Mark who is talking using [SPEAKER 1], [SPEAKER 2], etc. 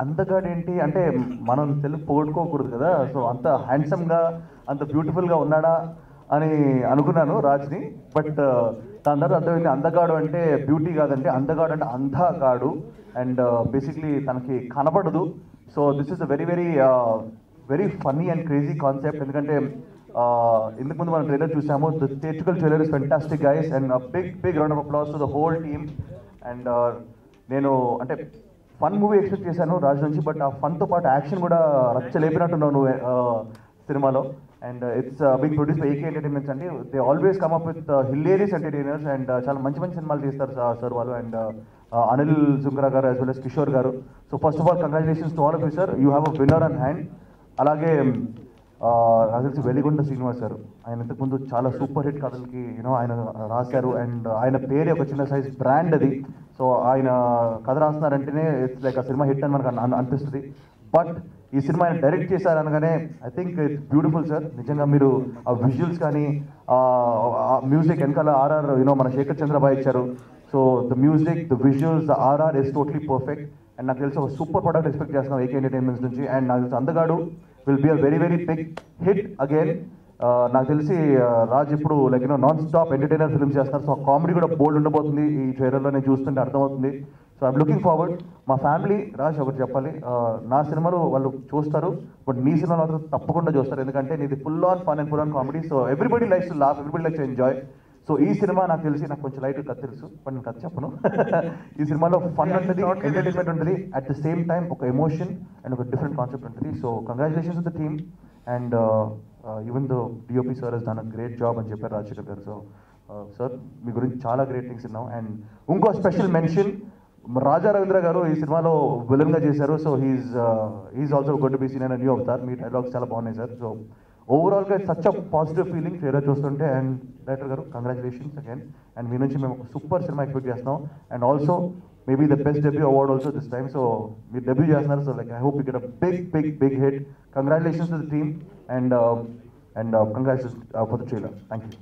[SPEAKER 1] అందగాడు ఏంటి అంటే మనం తెలుగు పోగొట్టుకోకూడదు కదా. సో అంత హ్యాండ్సమ్గా అంత బ్యూటిఫుల్గా ఉన్నాడా అని అనుకున్నాను రాజ్ని. బట్ దాని తర్వాత అర్థమైంది అందగాడు అంటే బ్యూటీ కాదండి, అందగాడు అంటే అంధగాడు. అండ్ బేసిక్లీ తనకి కనపడదు. So this is a very very very funny and crazy concept. ఎందుకంటే ఇంతకు ముందు మనం ట్రైలర్ చూసాము. The theatrical trailer is fantastic guys and big big round of applause to the whole team. And నేను అంటే fun movie expect చేశాను రాజు నుంచి, but ఆ ఫన్తో పాటు యాక్షన్ కూడా రచ్చలేపినట్టున్నాను సినిమాలో. And it's big produce by AK entertainments అండి. They always come up with hilarious entertainers and చాలా మంచి మంచి సినిమాలు తీస్తారు సార్ వాళ్ళు. అండ్ అనిల్ జుంగ్రా గారు యాజ్ వెల్ as కిషోర్ గారు. So first of all congratulations to all of you sir, you have a winner on hand. అలాగే నాకు తెలిసి వెలిగొండ శ్రీనివాస్ గారు, ఆయన ఇంతకుముందు చాలా సూపర్ హిట్ కథలకి ఆయన రాశారు. అండ్ ఆయన పేరే ఒక చిన్న సైజ్ బ్రాండ్ అది. సో ఆయన కథ రాస్తున్నారంటేనే ఇట్స్ లైక్ ఆ సినిమా హిట్ అని మనకు అనిపిస్తుంది. బట్ ఈ సినిమా ఆయన డైరెక్ట్ చేశారనగానే I think it's beautiful sir. నిజంగా మీరు ఆ విజువల్స్ కానీ మ్యూజిక్ వెనకాల ఆర్ఆర్ మన శేఖర్ చంద్రబాయ్ ఇచ్చారు. So the music, the visuals, the RR is totally perfect. And నాకు తెలిసి ఒక సూపర్ ప్రొడక్ట్ ఎక్స్పెక్ట్ చేస్తున్నాం ఏకే ఎంటర్టైన్మెంట్స్ నుంచి. అండ్ నాకు తెలిసి అందగాడు will be a very very big hit again. నాకు తెలిసి రాజ్ ఇప్పుడు like non stop entertainer films చేస్తున్నారు. సో కామెడీ కూడా బోల్డ్ ఉండబోతుంది ఈ ట్రైలర్లో నేను చూస్తుంటే అర్థమవుతుంది. So I'm looking forward. మా ఫ్యామిలీ రాజ్ ఒకటి చెప్పాలి, నా సినిమాలు వాళ్ళు చూస్తారు, బట్ నీ సినిమాలు మాత్రం తప్పకుండా చూస్తారు. ఎందుకంటే నీది full on fun and full on comedy. So everybody likes to laugh, everybody likes to enjoy. So ఈ సినిమా నాకు తెలిసి నాకు కొంచెం లైట్ కథ తెలుసు, బట్ నేను కథ చెప్పను. ఈ సినిమాలో ఫన్ ఉంటుంది, ఎంటర్టైన్మెంట్ ఉంటుంది, అట్ ద సేమ్ టైం ఒక ఎమోషన్ అండ్ ఒక డిఫరెంట్ కాన్సెప్ట్ ఉంటుంది. So congratulations to the team. And even though DOP sir has done a great job అని చెప్పారు రాజశేఖర్ గారు. సో సార్ మీ గురించి చాలా గ్రేట్ థింగ్స్ విన్నాం. అండ్ ఇంకో స్పెషల్ మెన్షన్, రాజా రవీంద్ర గారు ఈ సినిమాలో విలన్గా చేశారు. So he's also going to be seen in new avatar. మీ డైలాగ్స్ చాలా బాగున్నాయి సార్. సో ఓవరాల్గా such a positive feeling trailer చూస్తుంటే. And director garu congratulations again. And మీ నుంచి మేము ఒక సూపర్ సినిమా ఎక్స్పెక్ట్ చేస్తున్నాం. And also maybe the best debut award also this time. So మీరు డెబ్యూ చేస్తున్నారు. So like I hope you get a big big big hit. Congratulations to the team and congratulations for the trailer. Thank you.